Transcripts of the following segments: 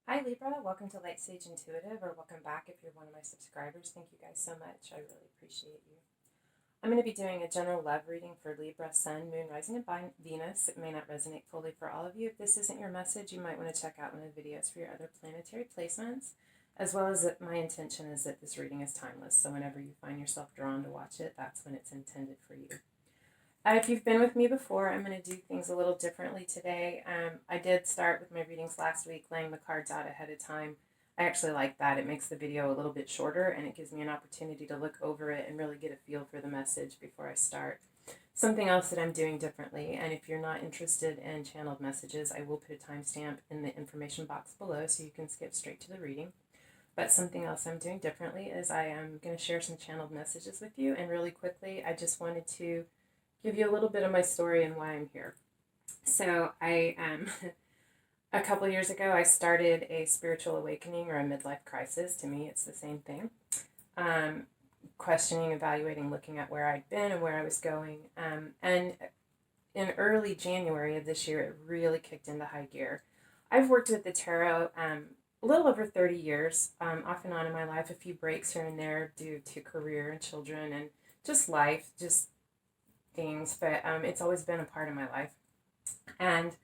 Hi Libra, welcome to lightsageintuitive, or welcome back if you're one of my subscribers. Thank you guys so much. I really appreciate you. I'm going to be doing a general love reading for Libra, Sun, Moon, Rising, and Venus. It may not resonate fully for all of you. If this isn't your message, you might want to check out one of the videos for your other planetary placements, as well as that my intention is that this reading is timeless. So whenever you find yourself drawn to watch it, that's when it's intended for you. If you've been with me before, I'm going to do things a little differently today. I did start with my readings last week, laying the cards out ahead of time. I actually like that. It makes the video a little bit shorter, and it gives me an opportunity to look over it and really get a feel for the message before I start. Something else that I'm doing differently, and if you're not interested in channeled messages, I will put a timestamp in the information box below so you can skip straight to the reading. But something else I'm doing differently is I am going to share some channeled messages with you, and really quickly, I just wanted to give you a little bit of my story and why I'm here. So a couple years ago, I started a spiritual awakening or a midlife crisis. To me, it's the same thing. Questioning, evaluating, looking at where I'd been and where I was going. And in early January of this year, it really kicked into high gear. I've worked with the tarot a little over 30 years, off and on in my life, a few breaks here and there due to career and children and just life, just things, but it's always been a part of my life. And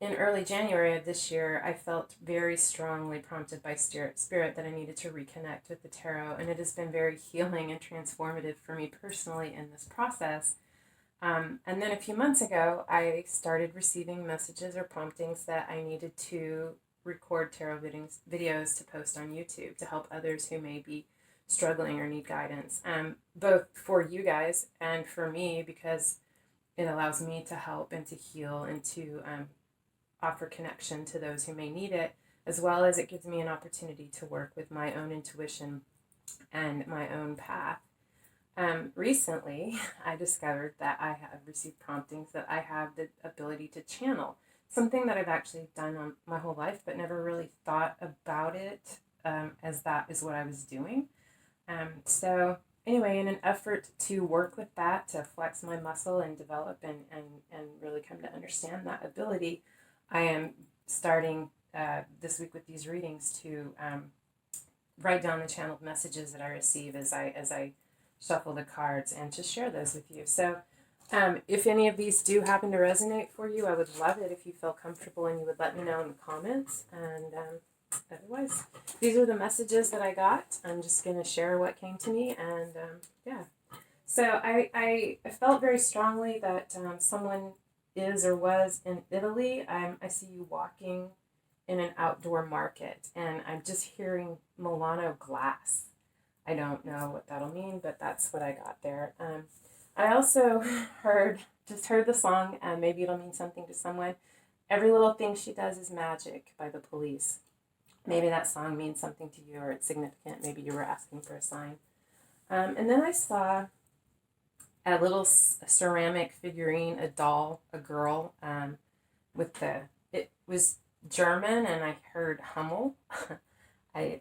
in early January of this year, I felt very strongly prompted by spirit that I needed to reconnect with the tarot, and it has been very healing and transformative for me personally in this process. And then a few months ago, I started receiving messages or promptings that I needed to record tarot videos to post on YouTube to help others who may be struggling or need guidance, both for you guys and for me, because it allows me to help and to heal and to offer connection to those who may need it, as well as it gives me an opportunity to work with my own intuition and my own path. Recently, I discovered that I have received promptings that I have the ability to channel, something that I've actually done on my whole life, but never really thought about it as that is what I was doing. So anyway, in an effort to work with that, to flex my muscle and develop and really come to understand that ability, I am starting this week with these readings to write down the channeled messages that I receive as I shuffle the cards and to share those with you. So if any of these do happen to resonate for you, I would love it if you feel comfortable and you would let me know in the comments. And otherwise, these are the messages that I got. I'm just going to share what came to me, and yeah. So I felt very strongly that someone is or was in Italy. I see you walking in an outdoor market, and I'm just hearing Milano glass. I don't know what that'll mean, but that's what I got there. I also heard the song, and maybe it'll mean something to someone. Every Little Thing She Does Is Magic by the Police. Maybe that song means something to you or it's significant. Maybe you were asking for a sign. And then I saw a little ceramic figurine, a doll, a girl, it was German, and I heard Hummel. I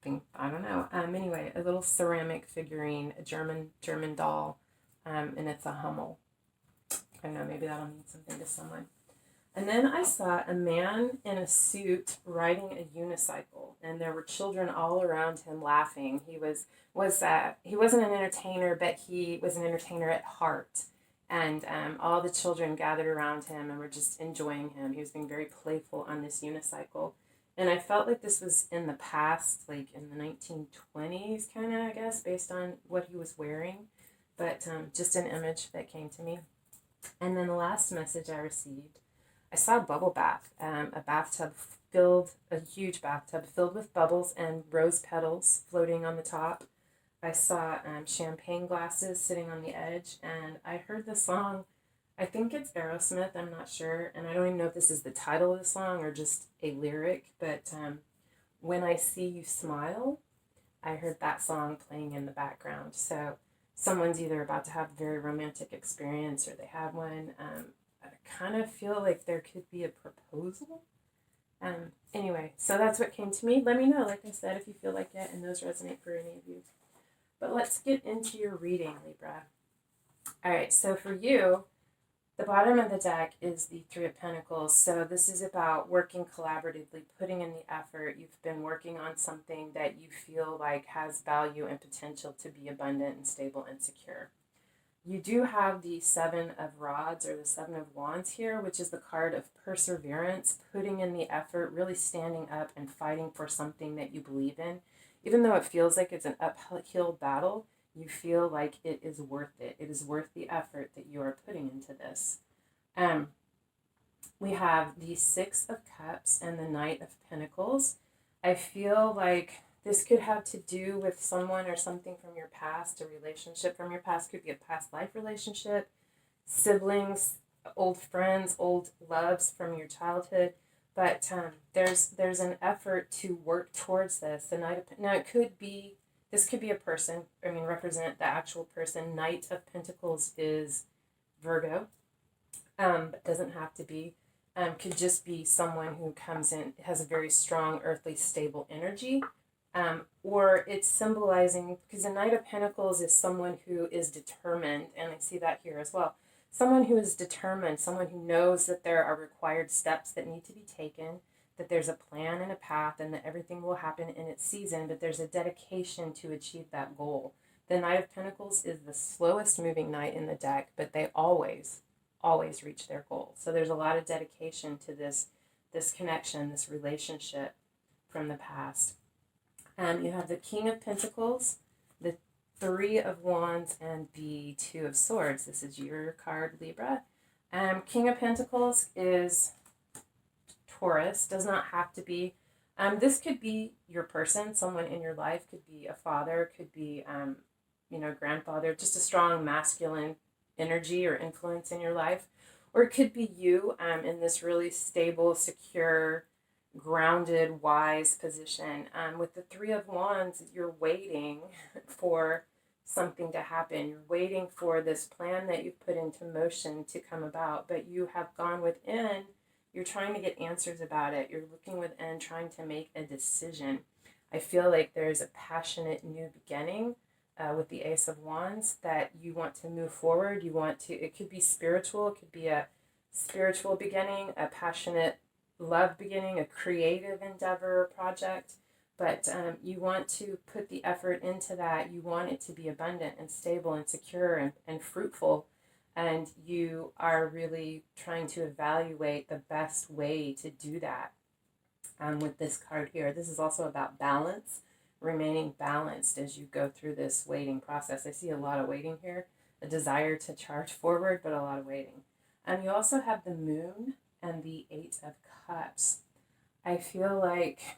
think, I don't know. Anyway, a little ceramic figurine, a German doll, and it's a Hummel. I don't know, maybe that'll mean something to someone. And then I saw a man in a suit riding a unicycle, and there were children all around him laughing. He wasn't an entertainer, but he was an entertainer at heart. And all the children gathered around him and were just enjoying him. He was being very playful on this unicycle. And I felt like this was in the past, like in the 1920s, kind of, I guess, based on what he was wearing. But just an image that came to me. And then the last message I received, I saw a bubble bath, a huge bathtub filled with bubbles and rose petals floating on the top. I saw champagne glasses sitting on the edge, and I heard the song. I think it's Aerosmith, I'm not sure, and I don't even know if this is the title of the song or just a lyric, but When I See You Smile, I heard that song playing in the background. So someone's either about to have a very romantic experience or they have one. I kind of feel like there could be a proposal. Anyway, so that's what came to me. Let me know, like I said, if you feel like it and those resonate for any of you. But let's get into your reading, Libra. All right, so for you, The bottom of the deck is the Three of Pentacles. So this is about working collaboratively, putting in the effort. You've been working on something that you feel like has value and potential to be abundant and stable and secure. You do have the Seven of Rods or the Seven of Wands here, which is the card of perseverance, putting in the effort, really standing up and fighting for something that you believe in. Even though it feels like it's an uphill battle, you feel like it is worth it. It is worth the effort that you are putting into this. We have the Six of Cups and the Knight of Pentacles. I feel like this could have to do with someone or something from your past, a relationship from your past. Could be a past life relationship, siblings, old friends, old loves from your childhood. But there's an effort to work towards this. The Knight of, now it could be, this could be a person. I mean, represent the actual person. Knight of Pentacles is Virgo, but doesn't have to be. Could just be someone who comes in, has a very strong earthly stable energy. Or it's symbolizing, because the Knight of Pentacles is someone who is determined, and I see that here as well. Someone who is determined, someone who knows that there are required steps that need to be taken, that there's a plan and a path, and that everything will happen in its season, but there's a dedication to achieve that goal. The Knight of Pentacles is the slowest moving knight in the deck, but they always reach their goal. So there's a lot of dedication to this connection, this relationship from the past. You have the King of Pentacles, the Three of Wands, and the Two of Swords. This is your card, Libra. King of Pentacles is Taurus, does not have to be. This could be your person, someone in your life, could be a father, could be, grandfather, just a strong masculine energy or influence in your life. Or it could be you in this really stable, secure, grounded, wise position. With the Three of Wands, you're waiting for something to happen. You're waiting for this plan that you've put into motion to come about, but you have gone within. You're trying to get answers about it. You're looking within, trying to make a decision. I feel like there's a passionate new beginning with the Ace of Wands that you want to move forward. You want to, it could be spiritual. It could be a spiritual beginning, a passionate love beginning, a creative endeavor project, but you want to put the effort into that. You want it to be abundant and stable and secure and fruitful, and you are really trying to evaluate the best way to do that with this card here. This is also about balance, remaining balanced as you go through this waiting process. I see a lot of waiting here, a desire to charge forward, but a lot of waiting. You also have the Moon and the Eight of Cups. I feel like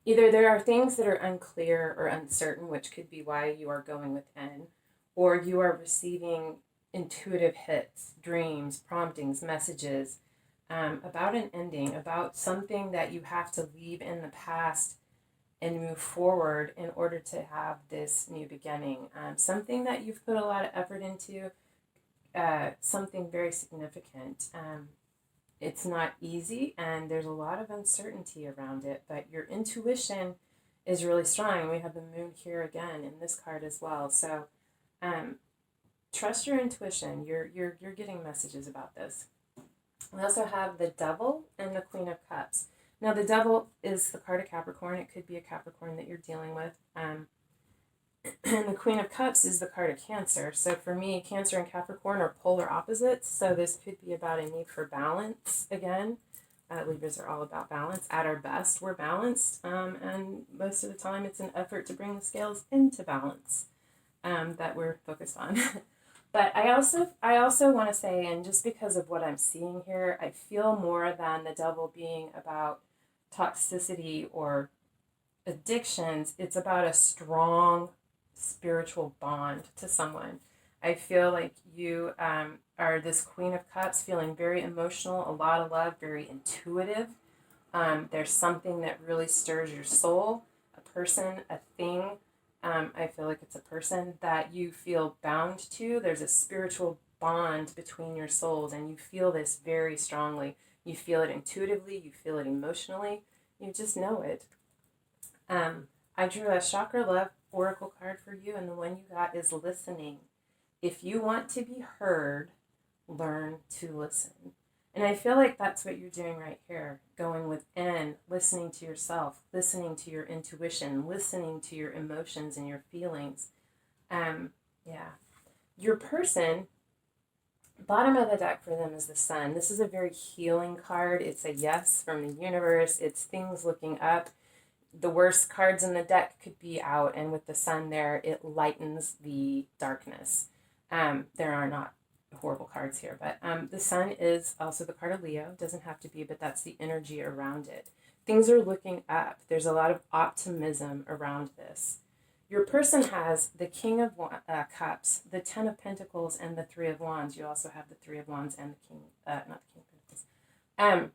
either there are things that are unclear or uncertain, which could be why you are going within, or you are receiving intuitive hits, dreams, promptings, messages about an ending, about something that you have to leave in the past and move forward in order to have this new beginning. Something that you've put a lot of effort into, something very significant. It's not easy, and there's a lot of uncertainty around it, but your intuition is really strong. We have the Moon here again in this card as well. So trust your intuition. You're getting messages about this. We also have the Devil and the Queen of Cups. Now, the Devil is the card of Capricorn. It could be a Capricorn that you're dealing with. And the Queen of Cups is the card of Cancer. So for me, Cancer and Capricorn are polar opposites. So this could be about a need for balance again. Libras are all about balance. At our best, we're balanced. And most of the time, it's an effort to bring the scales into balance that we're focused on. But I also want to say, and just because of what I'm seeing here, I feel more than the Devil being about toxicity or addictions, it's about a strong spiritual bond to someone. I feel like you are this Queen of Cups, feeling very emotional, a lot of love, very intuitive. There's something that really stirs your soul, a person, a thing. I feel like it's a person that you feel bound to. There's a spiritual bond between your souls, and you feel this very strongly. You feel it intuitively, you feel it emotionally, you just know it. I drew a Chakra Love Oracle card for you, and the one you got is listening. if you want to be heard, learn to listen. And I feel like that's what you're doing right here, going within, listening to yourself, listening to your intuition, listening to your emotions and your feelings. Yeah. Your person, bottom of the deck for them is the sun. This is a very healing card. It's a yes from the universe. It's things looking up. The worst cards in the deck could be out, and with the sun there, it lightens the darkness. There are not horrible cards here, but the sun is also the card of Leo. Doesn't have to be, but that's the energy around it. Things are looking up. There's a lot of optimism around this. Your person has the King of Cups, the Ten of Pentacles, and the Three of Wands. You also have the Three of Wands and the King, not the King of Pentacles.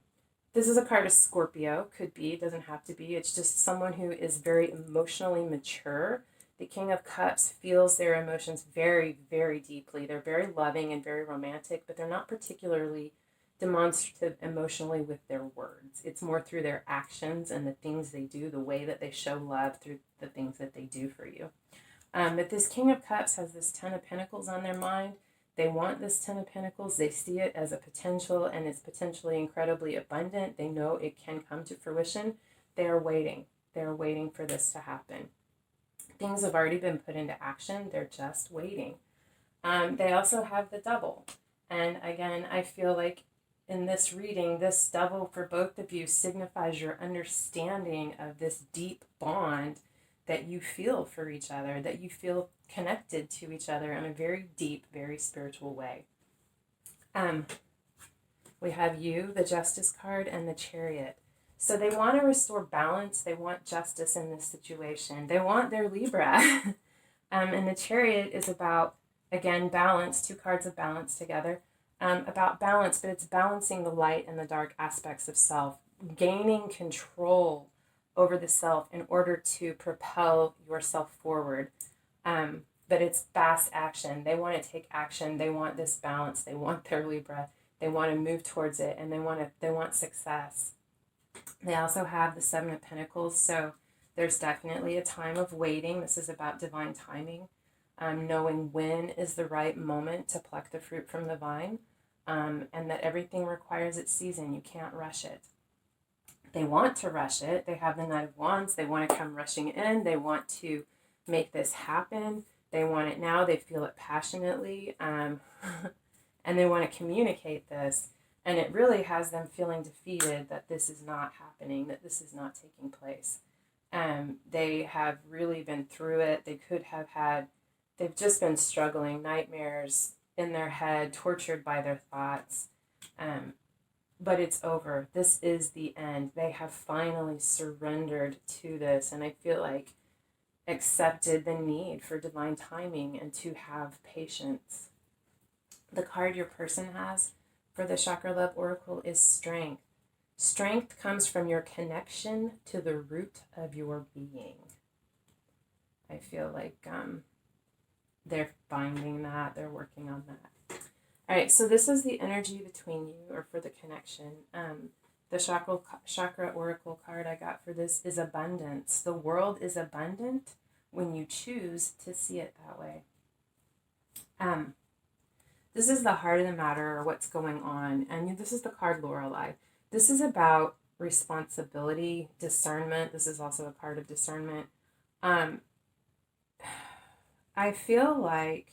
This is a card of Scorpio, could be, doesn't have to be. It's just someone who is very emotionally mature. The King of Cups feels their emotions very, very deeply. They're very loving and very romantic, but they're not particularly demonstrative emotionally with their words. It's more through their actions and the things they do, the way that they show love through the things that they do for you. But this King of Cups has this Ten of Pentacles on their mind. They want this Ten of Pentacles. They see it as a potential, and it's potentially incredibly abundant. They know it can come to fruition. They are waiting. They are waiting for this to happen. Things have already been put into action. They're just waiting. They also have the Devil. And again, I feel like in this reading, this Devil for both of you signifies your understanding of this deep bond that you feel for each other, that you feel connected to each other in a very deep, very spiritual way. We have you, the Justice card, and the Chariot. So they want to restore balance. They want justice in this situation. They want their Libra. And the Chariot is about, again, balance, two cards of balance together. About balance, but it's balancing the light and the dark aspects of self, gaining control over the self in order to propel yourself forward. But it's fast action. They want to take action. They want this balance. They want their Libra. They want to move towards it, and they want success. They also have the Seven of Pentacles, so there's definitely a time of waiting. This is about divine timing. Knowing when is the right moment to pluck the fruit from the vine, and that everything requires its season. You can't rush it. They want to rush it. They have the Knight of Wands. They want to come rushing in. They want to make this happen. They want it now. They feel it passionately, and they want to communicate this. And it really has them feeling defeated that this is not happening, that this is not taking place. They have really been through it. They've just been struggling, nightmares in their head, tortured by their thoughts. But it's over. This is the end. They have finally surrendered to this. And I feel like accepted the need for divine timing and to have patience. The card your person has for the Chakra Love Oracle is Strength. Strength comes from your connection to the root of your being. I feel like they're finding that. They're working on that. All right, so this is the energy between you, or for the connection. The Chakra Oracle card I got for this is abundance. The world is abundant when you choose to see it that way. This is the heart of the matter, or what's going on. And this is the card Lorelei. This is about responsibility, discernment. This is also a card of discernment. I feel like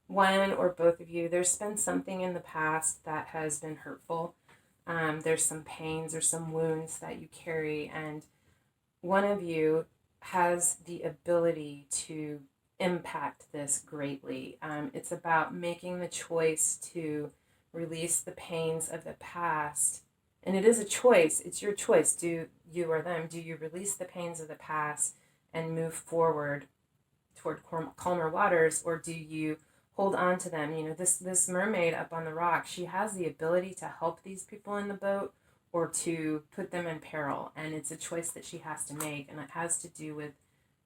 one or both of you, there's been something in the past that has been hurtful. There's some pains or some wounds that you carry, and one of you has the ability to impact this greatly. It's about making the choice to release the pains of the past. And it is a choice. It's your choice. Do you or them, do you release the pains of the past and move forward toward calmer waters, or do you hold on to them? You know, this mermaid up on the rock, she has the ability to help these people in the boat or to put them in peril. And it's a choice that she has to make. And it has to do with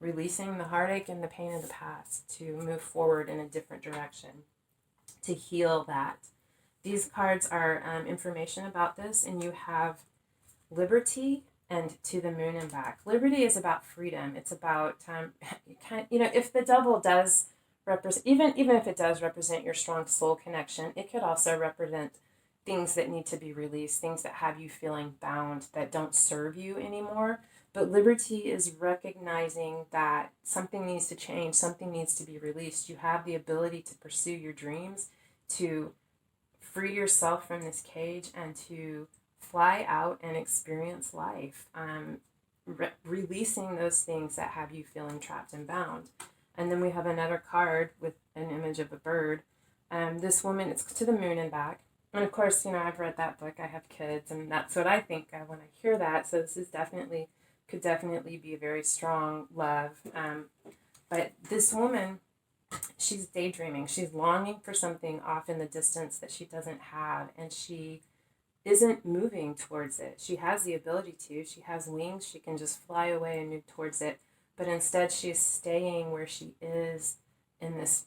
releasing the heartache and the pain of the past to move forward in a different direction, to heal that. These cards are information about this, and you have liberty and to the moon and back. Liberty is about freedom. It's about, if the devil does represent, even if it does represent your strong soul connection, it could also represent things that need to be released, things that have you feeling bound, that don't serve you anymore. But liberty is recognizing that something needs to change, something needs to be released. You have the ability to pursue your dreams, to free yourself from this cage, and to fly out and experience life, releasing those things that have you feeling trapped and bound. And then we have another card with an image of a bird. This woman, it's to the moon and back. And of course, I've read that book. I have kids, and that's what I think of when I hear that. So this is could definitely be a very strong love. But this woman, she's daydreaming. She's longing for something off in the distance that she doesn't have, and she isn't moving towards it. She has the ability to. She has wings. She can just fly away and move towards it. But instead, she's staying where she is in this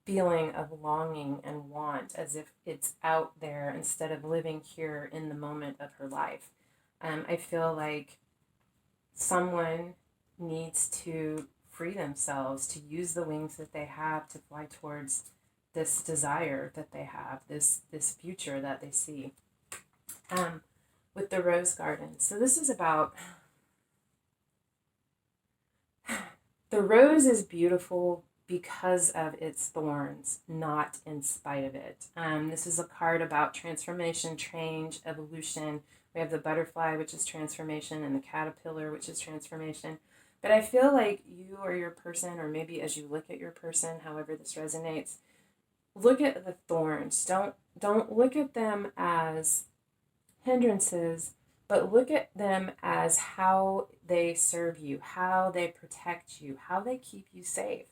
feeling of longing and want, as if it's out there instead of living here in the moment of her life. I feel like someone needs to free themselves, to use the wings that they have to fly towards this desire that they have, this future that they see. With the rose garden. So this is about, the rose is beautiful because of its thorns, not in spite of it. This is a card about transformation, change, evolution. We have the butterfly, which is transformation, and the caterpillar, which is transformation. But I feel like you or your person, or maybe as you look at your person, however this resonates, look at the thorns. Don't look at them as hindrances, but look at them as how they serve you, how they protect you, how they keep you safe,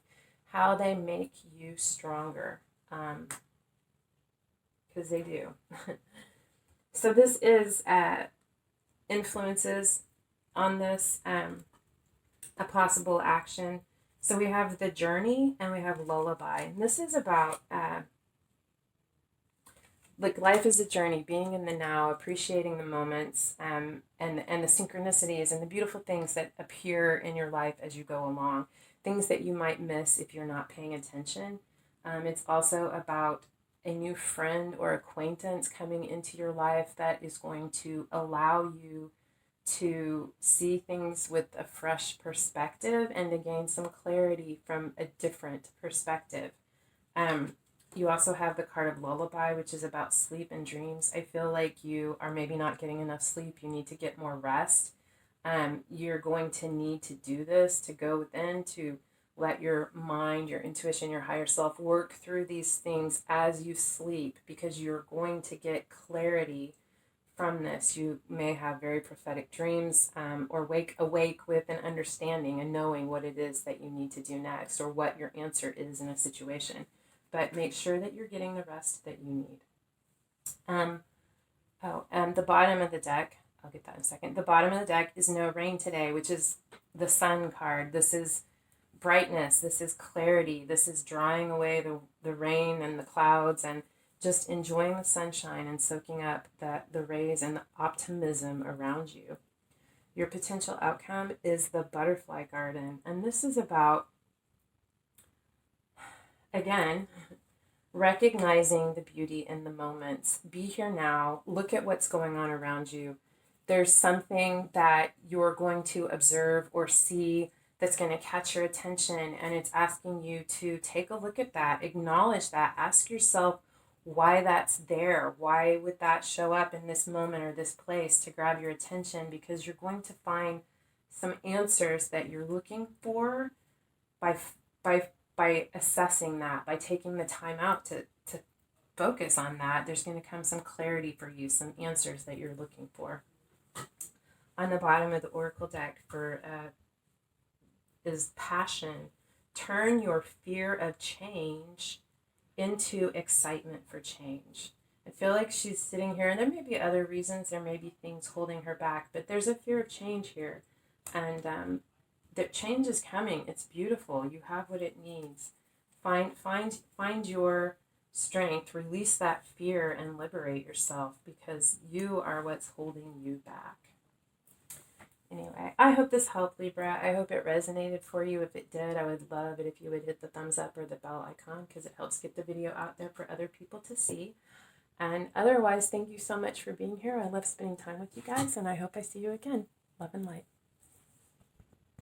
how they make you stronger, because they do. So this is influences on this, a possible action. So we have the journey and we have lullaby. And this is about like life is a journey, being in the now, appreciating the moments, and the synchronicities and the beautiful things that appear in your life as you go along, things that you might miss if you're not paying attention. It's also about a new friend or acquaintance coming into your life that is going to allow you to see things with a fresh perspective and to gain some clarity from a different perspective. You also have the card of lullaby, which is about sleep and dreams. I feel like you are maybe not getting enough sleep. You need to get more rest. You're going to need to do this, to go within, to let your mind, your intuition, your higher self work through these things as you sleep, because you're going to get clarity from this. You may have very prophetic dreams, or awake with an understanding and knowing what it is that you need to do next, or what your answer is in a situation. But make sure that you're getting the rest that you need. The bottom of the deck, I'll get that in a second. The bottom of the deck is no rain today, which is the sun card. This is brightness. This is clarity. This is drying away the rain and the clouds, and just enjoying the sunshine and soaking up the rays and the optimism around you. Your potential outcome is the butterfly garden. And this is about, again, recognizing the beauty in the moments. Be here now. Look at what's going on around you. There's something that you're going to observe or see that's going to catch your attention, and it's asking you to take a look at that, acknowledge that, ask yourself why that's there. Why would that show up in this moment or this place to grab your attention? Because you're going to find some answers that you're looking for by assessing that, by taking the time out to focus on that. There's going to come some clarity for you, some answers that you're looking for. On the bottom of the oracle deck is passion. Turn your fear of change into excitement for change. I feel like she's sitting here, and there may be other reasons, there may be things holding her back, but there's a fear of change here, and that change is coming. It's beautiful. You have what it needs. Find your strength, release that fear, and liberate yourself, because you are what's holding you back. Anyway, I hope this helped, Libra. I hope it resonated for you. If it did, I would love it if you would hit the thumbs up or the bell icon, because it helps get the video out there for other people to see. And otherwise, thank you so much for being here. I love spending time with you guys, and I hope I see you again. Love and light.